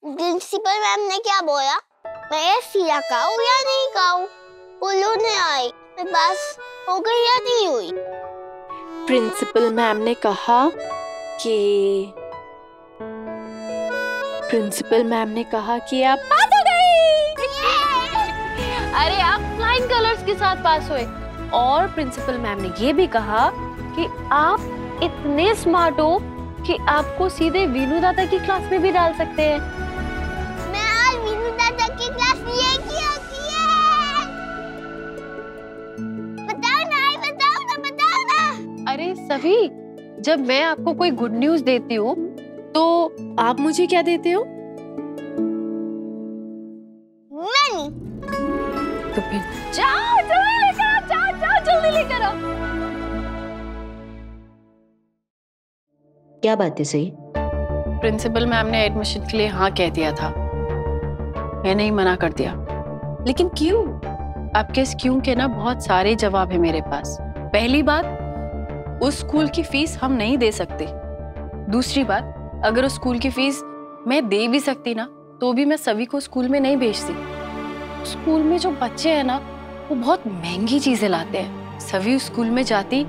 Principal ma'am ने क्या बोला? मैं सीधा खाऊं या नहीं खाऊं? बोलो नहीं आई, मैं पास हो गई या नहीं हुई? प्रिंसिपल मैम ने कहा कि आप पास हो गई। अरे आप फ्लाइंग कलर्स के साथ पास हुए। और प्रिंसिपल मैम ने ये भी कहा कि आप इतने स्मार्ट हो कि आपको सीधे वीनू दादा की क्लास में भी डाल सकते हैं। मैं आज वीनू दादा की क्लास लेके आती है। बताओ ना। अरे सभी, जब मैं आपको कोई गुड न्यूज देती हूँ तो आप मुझे क्या देते हो? मनी। तो फिर जाओ जल्दी लेकर आओ, जाओ जल्दी लेकर आओ। क्या बात है सही? प्रिंसिपल मैम ने एडमिशन के लिए हाँ कह दिया था, मैंने ही मना कर दिया। लेकिन क्यों? आपके इस क्यों के ना बहुत सारे जवाब है मेरे पास। पहली बात, उस स्कूल की फीस हम नहीं दे सकते। दूसरी बात, अगर उस स्कूल की फीस मैं दे भी सकती ना तो भी मैं सभी को स्कूल में नहीं भेजती। स्कूल में जो बच्चे हैं ना वो बहुत महंगी चीजें लाते हैं। सभी उस स्कूल में जाती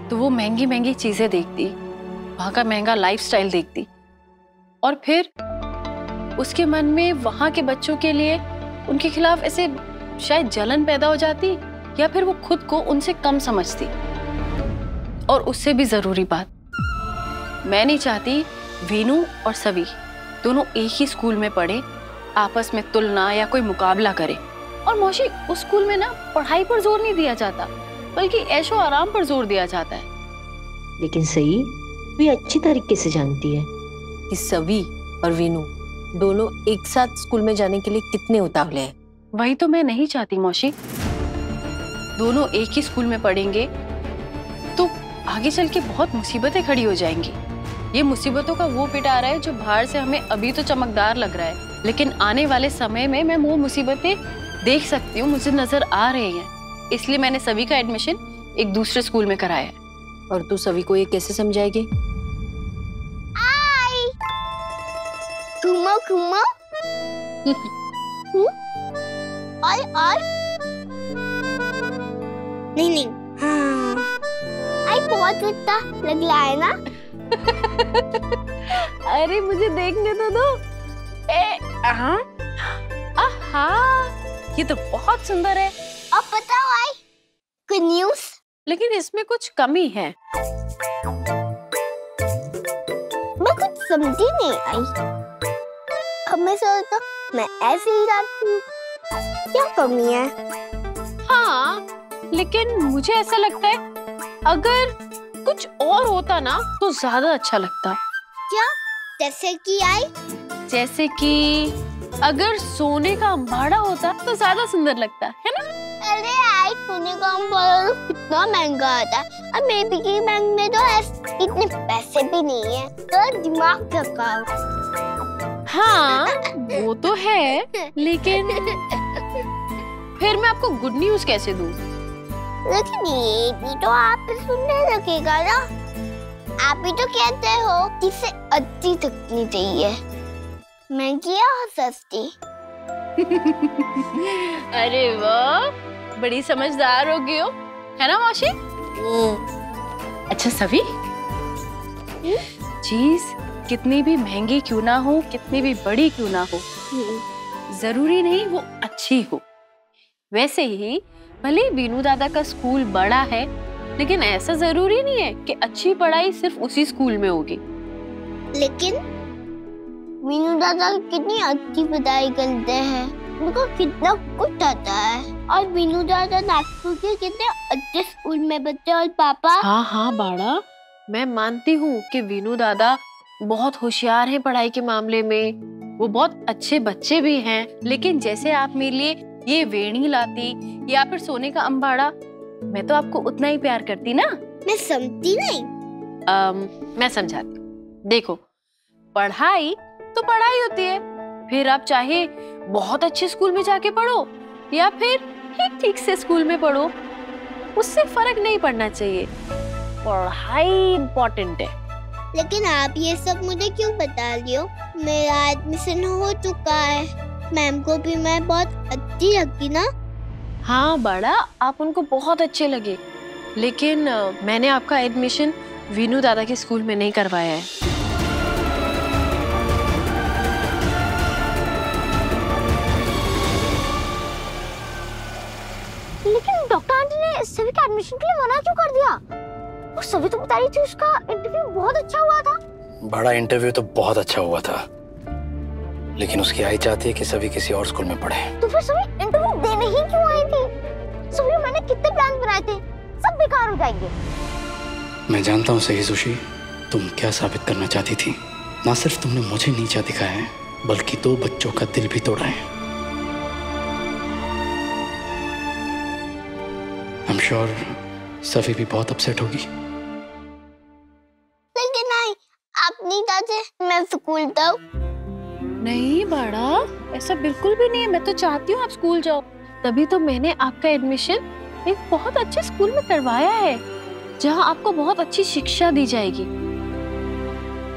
तो वो महंगी महंगी चीजें देखती, वहां का महंगा लाइफस्टाइल देखती, और फिर उसके मन में वहां के बच्चों के लिए उनके खिलाफ ऐसे शायद जलन पैदा हो जाती, या फिर वो खुद को उनसे कम समझती। और उससे भी जरूरी बात, मैं नहीं चाहती वीनू और सभी दोनों एक ही स्कूल में पढ़े, आपस में तुलना या कोई मुकाबला करे। और मौसी, उस स्कूल में ना पढ़ाई पर जोर नहीं दिया जाता, बल्कि ऐशो आराम पर जोर दिया जाता है। लेकिन सही भी अच्छी तरीके से जानती है कि सभी और वीनू दोनों एक साथ स्कूल में जाने के लिए कितने उतावले हैं। वही तो मैं नहीं चाहती मौसी। दोनों एक ही स्कूल में पढ़ेंगे तो आगे चल के बहुत मुसीबतें खड़ी हो जाएंगी। ये मुसीबतों का वो पिटारा है जो बाहर से हमें अभी तो चमकदार लग रहा है, लेकिन आने वाले समय में मैं वो मुसीबतें देख सकती हूँ, मुझे नजर आ रही हैं। इसलिए मैंने सभी का एडमिशन एक दूसरे स्कूल में कराया है। और तू सभी को ये कैसे समझाएगी? आई घूमो घूमो। और नहीं हाँ, आई बहुत अच्छा लग रहा है ना? अरे मुझे देखने तो दो। आहा, ये तो बहुत सुंदर है। अब बताओ आई, गुड न्यूज़? लेकिन इसमें कुछ कमी है। मैं कुछ समझी नहीं आई। हमेशा तो मैं ऐसे ही रहती हूँ, क्या कमी है? हाँ, लेकिन मुझे ऐसा लगता है अगर कुछ और होता ना तो ज्यादा अच्छा लगता। क्या? जैसे कि आई? जैसे कि अगर सोने का अंबाड़ा होता तो ज्यादा सुंदर लगता है ना? अरे आई, सोने का अंबाड़ा कितना महंगा आता है, और मेरे पिगी बैंक में तो इतने पैसे भी नहीं है, तो दिमाग लगाओ। हाँ वो तो है, लेकिन फिर मैं आपको गुड न्यूज कैसे दूं? लेकिन ये भी तो आप सुनने लगेगा ना। आप भी तो कहते हो कि इसे अच्छी दिखनी चाहिए, महंगी या सस्ती। अरे वाह, बड़ी समझदार हो गई हो, है ना मौसी? अच्छा सभी, चीज कितनी भी महंगी क्यों ना हो, कितनी भी बड़ी क्यों ना हो, जरूरी नहीं वो अच्छी हो। वैसे ही भले वीनू दादा का स्कूल बड़ा है, लेकिन ऐसा जरूरी नहीं है कि अच्छी पढ़ाई सिर्फ उसी स्कूल में होगी। लेकिन वीनू दादा कितनी अच्छी पढ़ाई करते हैं, उनको कितना कुछ आता है, और वीनू दादा नागपुर के कितने अच्छे स्कूल में बच्चे और पापा। हाँ बाड़ा, मैं मानती हूँ कि वीनू दादा बहुत होशियार हैं पढ़ाई के मामले में, वो बहुत अच्छे बच्चे भी हैं, लेकिन जैसे आप मेरे लिए ये वेणी लाती या फिर सोने का अंबाड़ा, मैं तो आपको उतना ही प्यार करती ना। मैं समझती नहीं। मैं समझाती हूँ। देखो, पढ़ाई तो पढ़ाई होती है, फिर आप चाहे बहुत अच्छे स्कूल में जाके पढ़ो या फिर ठीक ठीक से स्कूल में पढ़ो, उससे फर्क नहीं पड़ना चाहिए। पढ़ाई इम्पोर्टेंट है। लेकिन आप ये सब मुझे क्यों बता रही हो? मेरा एडमिशन हो चुका है। मैम को भी मैं बहुत अच्छी लगती ना। हाँ बड़ा, आप उनको बहुत अच्छे लगे, लेकिन मैंने आपका एडमिशन वीनू दादा के स्कूल में नहीं करवाया है। लेकिन डॉक्टर आंटी ने सभी के एडमिशन के लिए मना क्यों कर दिया? और सभी तो बता रही थी उसका इंटरव्यू बहुत अच्छा हुआ था। बड़ा इंटरव्यू तो बहुत अच्छा हुआ था, लेकिन उसकी आई चाहती है कि सभी किसी और स्कूल में पढ़े। तो फिर सभी इंटरव्यू देने ही क्यों आई थी? सभी मैंने कितने प्लान बनाए थे, सब बेकार हो जाएंगे। मैं जानता हूँ सही सुशी, तुम क्या साबित करना चाहती थी। ना सिर्फ तुमने मुझे नीचा दिखाया है, बल्कि 2 बच्चों का दिल भी तोड़ा है। I'm sure सभी भी बहुत अपसेट होगी। लेकिन नहीं, आप नहीं चाहते मैं स्कूल जाऊं? नहीं बड़ा, ऐसा बिल्कुल भी नहीं है। मैं तो चाहती हूँ आप स्कूल जाओ, तभी तो मैंने आपका एडमिशन एक बहुत अच्छे स्कूल में करवाया है, जहाँ आपको बहुत अच्छी शिक्षा दी जाएगी।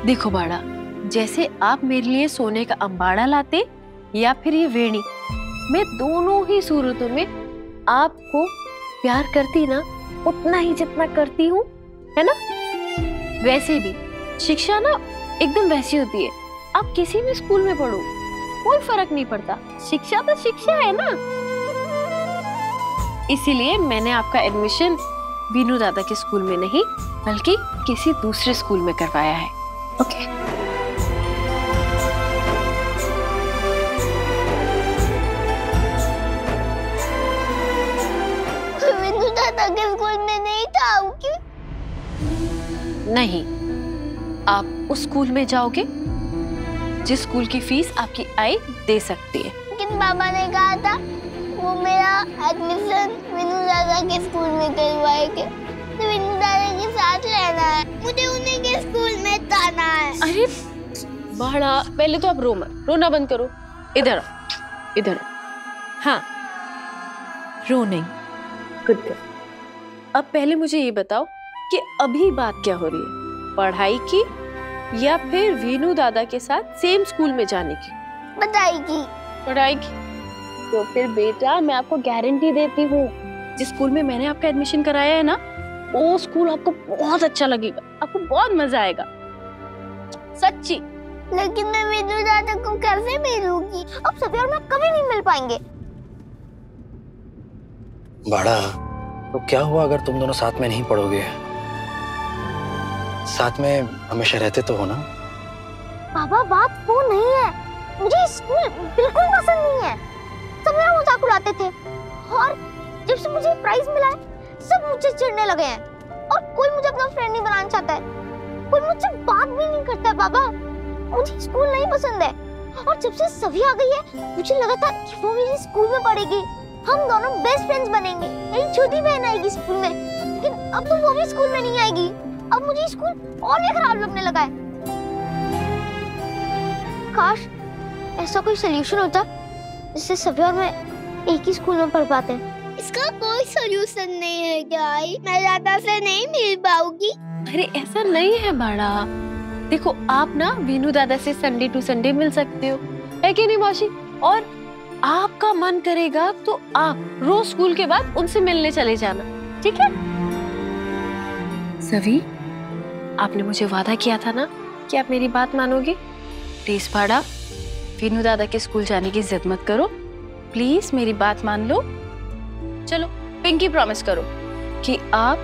देखो बड़ा, जैसे आप मेरे लिए सोने का अंबाड़ा लाते या फिर ये वेणी, मैं दोनों ही सूरतों में आपको प्यार करती ना उतना ही जितना करती हूँ, है ना? वैसे भी शिक्षा ना एकदम वैसी होती है, आप किसी भी स्कूल में पढ़ो कोई फर्क नहीं पड़ता, शिक्षा तो शिक्षा है ना। इसीलिए मैंने आपका एडमिशन वीनू दादा के स्कूल में नहीं बल्कि किसी दूसरे स्कूल में करवाया है। ओके? वीनू दादा के स्कूल में नहीं जाऊंगी। नहीं, आप उस स्कूल में जाओगे जिस स्कूल की फीस आपकी आय दे सकती है। लेकिन पापा ने कहा था वो मेरा एडमिशन वीनू दादा के स्कूल में करवाएंगे, तो वीनू दादा के साथ रहना है, मुझे उन्हीं के स्कूल में जाना है। अरे बड़ा, पहले तो आप रोना बंद करो। इधर आओ, इधर आओ। हाँ, रो नहीं, गुड गर्ल। अब पहले मुझे ये बताओ कि अभी बात क्या हो रही है, पढ़ाई की या फिर वीनू दादा के साथ सेम स्कूल में जाने की? बताएगी। पढ़ाई की? तो फिर बेटा मैं आपको गारंटी देती हूँ, जिस स्कूल में मैंने आपका एडमिशन कराया है ना, वो स्कूल आपको बहुत अच्छा लगेगा, आपको बहुत मजा आएगा, सच्ची। लेकिन मैं वीनू दादा को कैसे मिलूंगी? अब सभी और मैं कभी नहीं मिल पाएंगे। बड़ा, तो क्या हुआ अगर तुम दोनों साथ में नहीं पढ़ोगे? साथ में हमेशा रहते तो हो ना? पापा बात वो नहीं है, मुझे स्कूल बिल्कुल पसंद नहीं है। सब मेरा मजाक उड़ाते थे और जब से मुझे प्राइज मिला है सब मुझे चिढ़ने लगे हैं और कोई मुझे अपना फ्रेंड नहीं बनाना चाहता है, कोई मुझसे बात भी नहीं करता है। पापा मुझे स्कूल नहीं पसंद है और जब से सभी आ गई है मुझे लगा था कि वो मेरे स्कूल में पढ़ेगी, हम दोनों बेस्ट फ्रेंड्स बनेंगे, एक छोटी बहन आएगी स्कूल में, लेकिन अब तो वो भी स्कूल में नहीं आएगी। अब मुझे स्कूल और भी खराब लगने लगा है। काश ऐसा कोई सलूशन होता जिससे सभी और मैं एक ही स्कूल में पढ़ पाते। इसका कोई सलूशन नहीं है क्या? मैं दादा से नहीं मिल पाऊंगी। अरे ऐसा नहीं है बड़ा, देखो आप ना वीनू दादा से संडे टू संडे मिल सकते हो, है कि नहीं मौसी? और आपका मन करेगा तो आप रोज स्कूल के बाद उनसे मिलने चले जाना, ठीक है? सभी, आपने मुझे वादा किया था ना कि आप मेरी बात मानोगे। प्लीज बड़ा, वीनू दादा के स्कूल जाने की जिद मत करो, प्लीज मेरी बात मान लो। चलो पिंकी, प्रॉमिस करो कि आप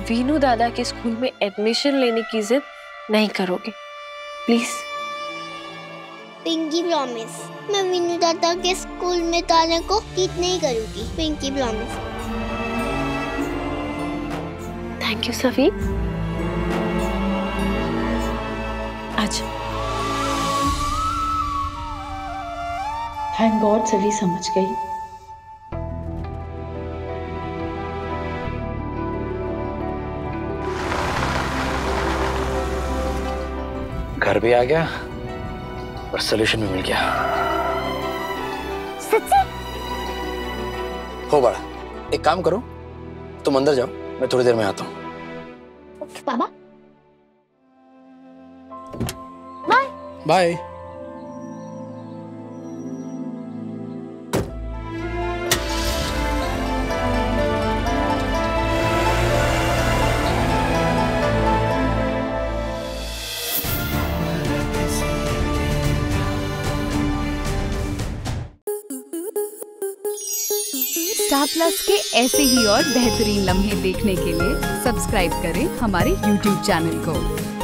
वीनू दादा के स्कूल में एडमिशन लेने की जिद नहीं करोगे, प्लीज। पिंकी प्रॉमिस, मैं वीनू दादा के स्कूल में जाने को जिद नहीं करूंगी। Pinky promise. थैंक यू सभी। अच्छा, थैंक गॉड सभी समझ गई। घर भी आ गया और सॉल्यूशन भी मिल गया। सच्ची? हो बड़ा, एक काम करो, तुम अंदर जाओ, मैं थोड़ी देर में आता हूँ। पापा बाय। स्टार प्लस के ऐसे ही और बेहतरीन लम्हे देखने के लिए सब्सक्राइब करें हमारे YouTube चैनल को।